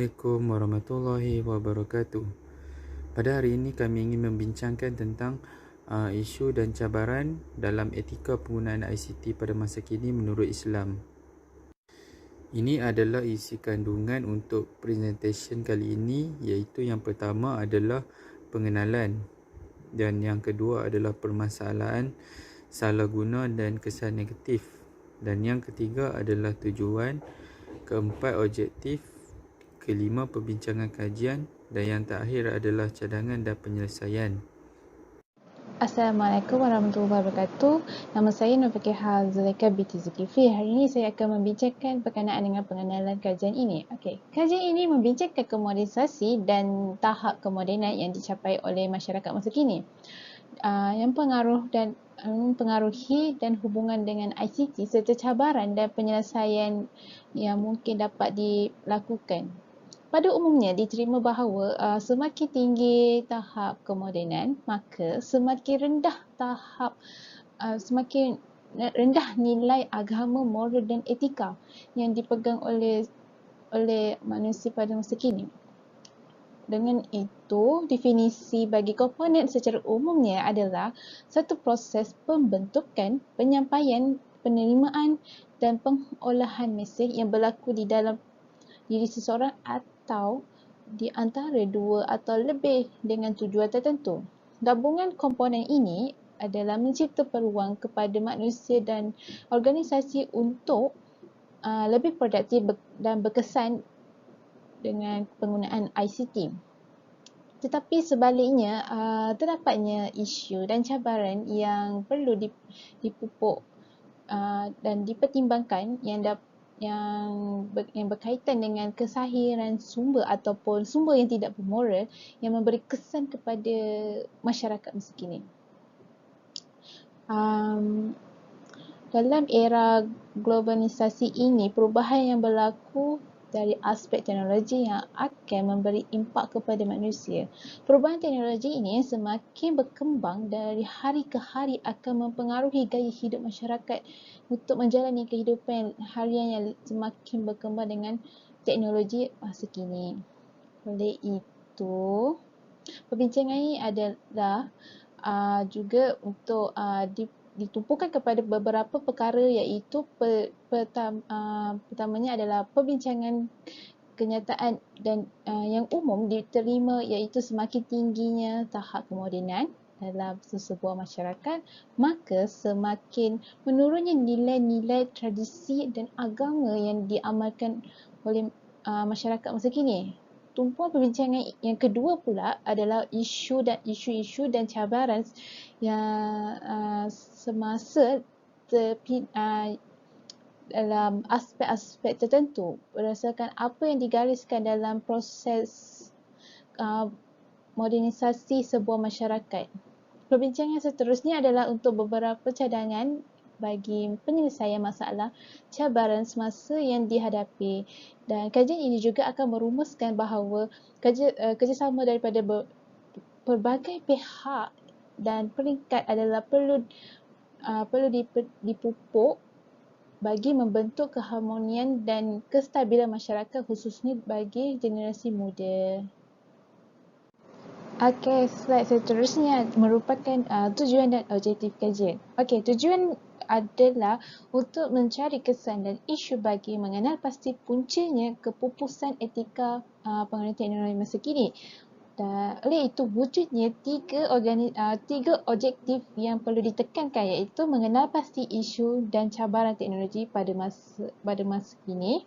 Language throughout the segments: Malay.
Assalamualaikum warahmatullahi wabarakatuh. Pada hari ini kami ingin membincangkan tentang isu dan cabaran dalam etika penggunaan ICT pada masa kini menurut Islam. Ini adalah isi kandungan untuk presentation kali ini, iaitu yang pertama adalah pengenalan dan yang kedua adalah permasalahan salah guna dan kesan negatif, dan yang ketiga adalah tujuan, keempat objektif, kelima perbincangan kajian, dan yang terakhir adalah cadangan dan penyelesaian. Assalamualaikum warahmatullahi wabarakatuh. Nama saya Nur Fakihah Zulaika binti Zulkifli. Hari ini saya akan membincangkan berkenaan dengan pengenalan kajian ini. Kajian ini membincangkan kemodernisasi dan tahap kemodenan yang dicapai oleh masyarakat masa kini. Yang mempengaruhi dan hubungan dengan ICT serta cabaran dan penyelesaian yang mungkin dapat dilakukan. Pada umumnya diterima bahawa semakin tinggi tahap kemodenan, maka semakin rendah nilai agama, moral dan etika yang dipegang oleh manusia pada masa kini. Dengan itu, definisi bagi komponen secara umumnya adalah satu proses pembentukan, penyampaian, penerimaan dan pengolahan mesej yang berlaku di dalam diri seseorang atau di antara dua atau lebih dengan tujuan tertentu. Gabungan komponen ini adalah mencipta peluang kepada manusia dan organisasi untuk lebih produktif dan berkesan dengan penggunaan ICT. Tetapi sebaliknya, terdapatnya isu dan cabaran yang perlu dipupuk dan dipertimbangkan yang berkaitan dengan kesahihan sumber ataupun sumber yang tidak bermoral yang memberi kesan kepada masyarakat masa kini. Dalam era globalisasi ini, perubahan yang berlaku dari aspek teknologi yang akan memberi impak kepada manusia. Perubahan teknologi ini semakin berkembang dari hari ke hari akan mempengaruhi gaya hidup masyarakat untuk menjalani kehidupan harian yang semakin berkembang dengan teknologi masa kini. Oleh itu, perbincangan ini adalah juga untuk ditumpukan kepada beberapa perkara, iaitu pertamanya adalah perbincangan kenyataan dan yang umum diterima, iaitu semakin tingginya tahap kemodenan dalam sesebuah masyarakat, maka semakin menurunnya nilai-nilai tradisi dan agama yang diamalkan oleh masyarakat masa kini. Tumpuan perbincangan yang kedua pula adalah isu dan cabaran yang semasa dalam aspek-aspek tertentu berdasarkan apa yang digariskan dalam proses modernisasi sebuah masyarakat. Perbincangan seterusnya adalah untuk beberapa cadangan bagi penyelesaian masalah cabaran semasa yang dihadapi, dan kajian ini juga akan merumuskan bahawa kerjasama daripada pelbagai pihak dan peringkat adalah perlu dipupuk bagi membentuk keharmonian dan kestabilan masyarakat, khususnya bagi generasi muda. Slide seterusnya merupakan tujuan dan objektif kajian. Tujuan adalah untuk mencari kesan dan isu bagi mengenal pasti puncanya kepupusan etika penggunaan teknologi masa kini. Dan oleh itu, wujudnya tiga objektif yang perlu ditekankan, iaitu mengenal pasti isu dan cabaran teknologi pada masa kini.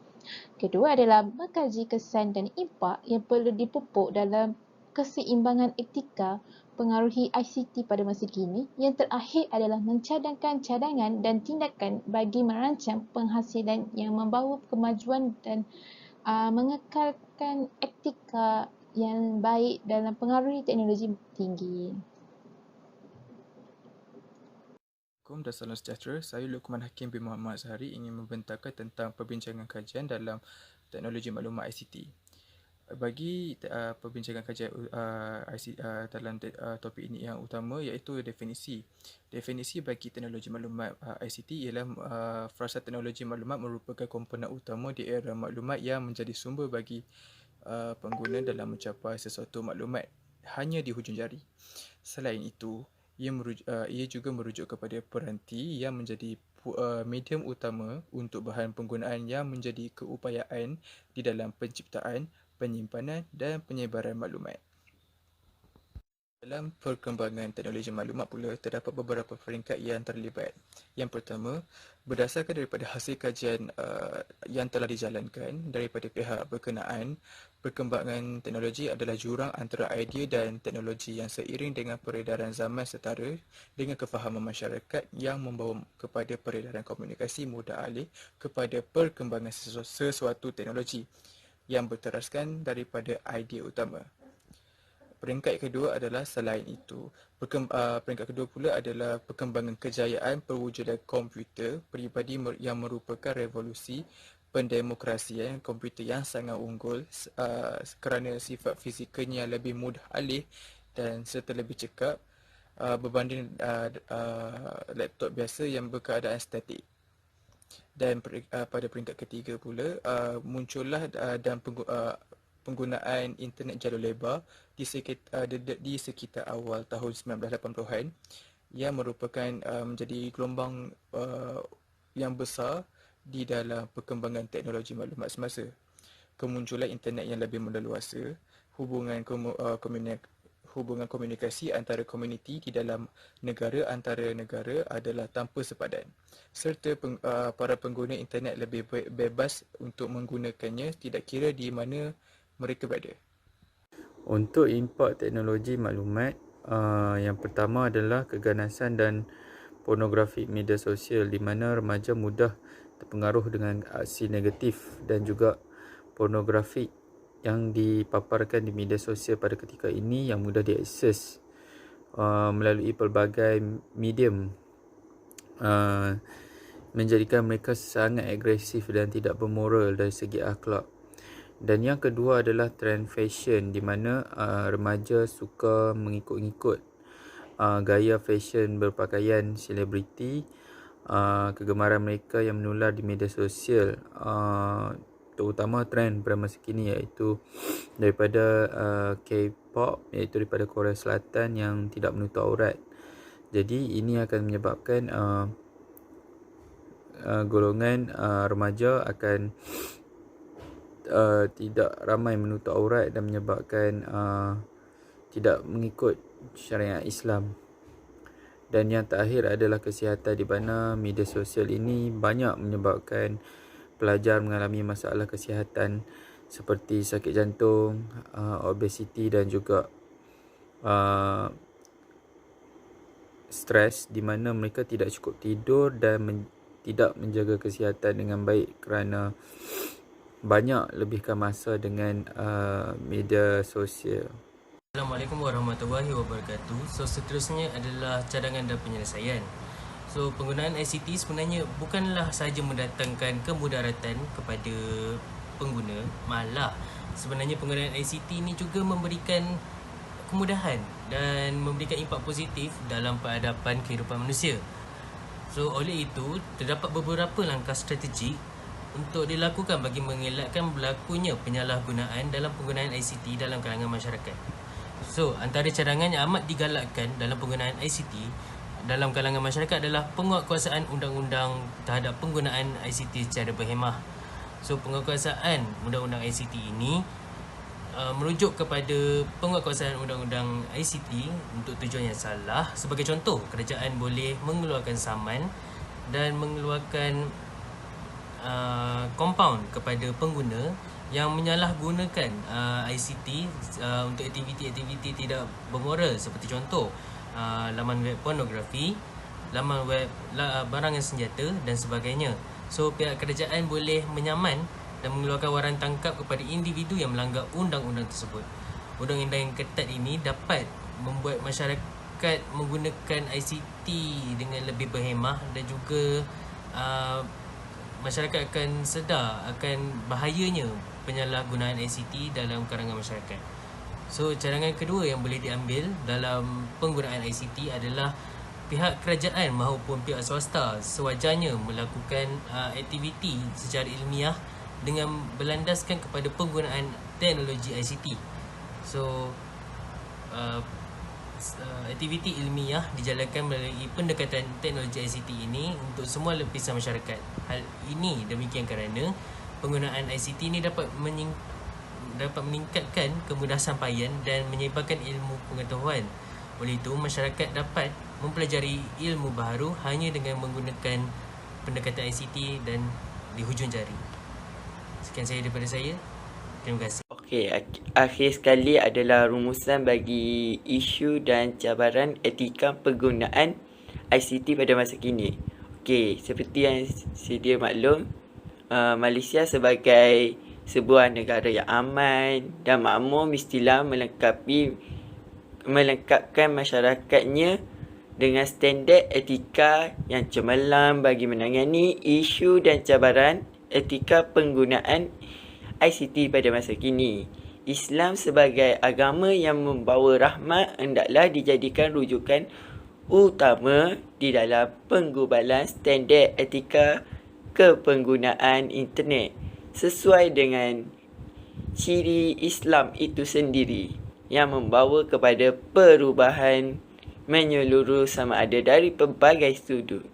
Kedua adalah mengkaji kesan dan impak yang perlu dipupuk dalam keseimbangan etika pengaruhi ICT pada masa kini. Yang terakhir adalah mencadangkan cadangan dan tindakan bagi merancang penghasilan yang membawa kemajuan dan mengekalkan etika yang baik dalam pengaruhi teknologi tinggi. Assalamualaikum dan salam sejahtera. Saya Luqman Hakim bin Muhammad Zahari ingin membentangkan tentang perbincangan kajian dalam teknologi maklumat ICT. Bagi perbincangan kajian dalam topik ini yang utama, iaitu definisi. Definisi bagi teknologi maklumat ICT ialah frasa teknologi maklumat merupakan komponen utama di era maklumat yang menjadi sumber bagi pengguna dalam mencapai sesuatu maklumat hanya di hujung jari. Selain itu, ia juga merujuk kepada peranti yang menjadi medium utama untuk bahan penggunaan yang menjadi keupayaan di dalam penciptaan, penyimpanan dan penyebaran maklumat. Dalam perkembangan teknologi maklumat pula, terdapat beberapa peringkat yang terlibat. Yang pertama, berdasarkan daripada hasil kajian yang telah dijalankan daripada pihak berkenaan, perkembangan teknologi adalah jurang antara idea dan teknologi yang seiring dengan peredaran zaman setara dengan kefahaman masyarakat yang membawa kepada peredaran komunikasi mudah alih kepada perkembangan sesuatu teknologi yang berteraskan daripada idea utama. Peringkat kedua adalah selain itu. Peringkat kedua pula adalah perkembangan kejayaan perwujudan komputer peribadi yang merupakan revolusi pendemokrasian komputer yang sangat unggul kerana sifat fizikalnya yang lebih mudah alih dan serta lebih cekap berbanding laptop biasa yang berkeadaan statik. Dan pada peringkat ketiga pula, muncullah dan penggunaan internet jalur lebar di sekitar awal tahun 1980-an yang merupakan menjadi gelombang yang besar di dalam perkembangan teknologi maklumat semasa. Kemunculan internet yang lebih leluasa, hubungan komunikasi antara komuniti di dalam negara antara negara adalah tanpa sepadan, serta para pengguna internet lebih bebas untuk menggunakannya tidak kira di mana mereka berada. Untuk import teknologi maklumat, yang pertama adalah keganasan dan pornografi media sosial, di mana remaja mudah terpengaruh dengan aksi negatif dan juga pornografi yang dipaparkan di media sosial pada ketika ini yang mudah diakses melalui pelbagai medium, menjadikan mereka sangat agresif dan tidak bermoral dari segi akhlak. Dan yang kedua adalah trend fashion, di mana remaja suka mengikut-ngikut gaya fashion berpakaian selebriti. Kegemaran mereka yang menular di media sosial, terutama trend pada masa kini, iaitu daripada K-pop, iaitu daripada Korea Selatan yang tidak menutup aurat. Jadi ini akan menyebabkan golongan remaja akan tidak ramai menutup aurat dan menyebabkan tidak mengikut syariat Islam. Dan yang terakhir adalah kesihatan, di mana media sosial ini banyak menyebabkan pelajar mengalami masalah kesihatan seperti sakit jantung, obesiti dan juga stres, di mana mereka tidak cukup tidur dan tidak menjaga kesihatan dengan baik kerana banyak lebihkan masa dengan media sosial. Assalamualaikum warahmatullahi wabarakatuh. So seterusnya adalah cadangan dan penyelesaian. So penggunaan ICT sebenarnya bukanlah sahaja mendatangkan kemudaratan kepada pengguna, malah sebenarnya penggunaan ICT ini juga memberikan kemudahan dan memberikan impak positif dalam peradaban kehidupan manusia. So oleh itu, terdapat beberapa langkah strategik untuk dilakukan bagi mengelakkan berlakunya penyalahgunaan dalam penggunaan ICT dalam kalangan masyarakat. So, antara cadangan yang amat digalakkan dalam penggunaan ICT dalam kalangan masyarakat adalah penguatkuasaan undang-undang terhadap penggunaan ICT secara berhemah. So, penguatkuasaan undang-undang ICT ini merujuk kepada penguatkuasaan undang-undang ICT untuk tujuan yang salah. Sebagai contoh, kerajaan boleh mengeluarkan saman dan mengeluarkan kompaun kepada pengguna yang menyalahgunakan ICT untuk aktiviti-aktiviti tidak bermoral, seperti contoh laman web pornografi, laman web barangan senjata dan sebagainya. So pihak kerajaan boleh menyaman dan mengeluarkan waran tangkap kepada individu yang melanggar undang-undang tersebut. Undang-undang yang ketat ini dapat membuat masyarakat menggunakan ICT dengan lebih berhemah dan juga masyarakat akan sedar akan bahayanya penyalahgunaan ICT dalam kalangan masyarakat. So, cadangan kedua yang boleh diambil dalam penggunaan ICT adalah pihak kerajaan maupun pihak swasta sewajarnya melakukan aktiviti secara ilmiah dengan berlandaskan kepada penggunaan teknologi ICT. So aktiviti ilmiah dijalankan melalui pendekatan teknologi ICT ini untuk semua lapisan masyarakat. Hal ini demikian kerana penggunaan ICT ini dapat meningkatkan kemudahan sampaian dan menyebarkan ilmu pengetahuan. Oleh itu, masyarakat dapat mempelajari ilmu baru hanya dengan menggunakan pendekatan ICT dan di hujung jari. Sekian saya daripada saya. Terima kasih. Okey, akhir sekali adalah rumusan bagi isu dan cabaran etika penggunaan ICT pada masa kini. Okey, seperti yang sedia maklum, Malaysia sebagai sebuah negara yang aman dan makmur mestilah melengkapkan masyarakatnya dengan standard etika yang cemerlang bagi menangani isu dan cabaran etika penggunaan ICT pada masa kini. Islam sebagai agama yang membawa rahmat hendaklah dijadikan rujukan utama di dalam penggubalan standard etika kepenggunaan internet sesuai dengan ciri Islam itu sendiri yang membawa kepada perubahan menyeluruh sama ada dari pelbagai sudut.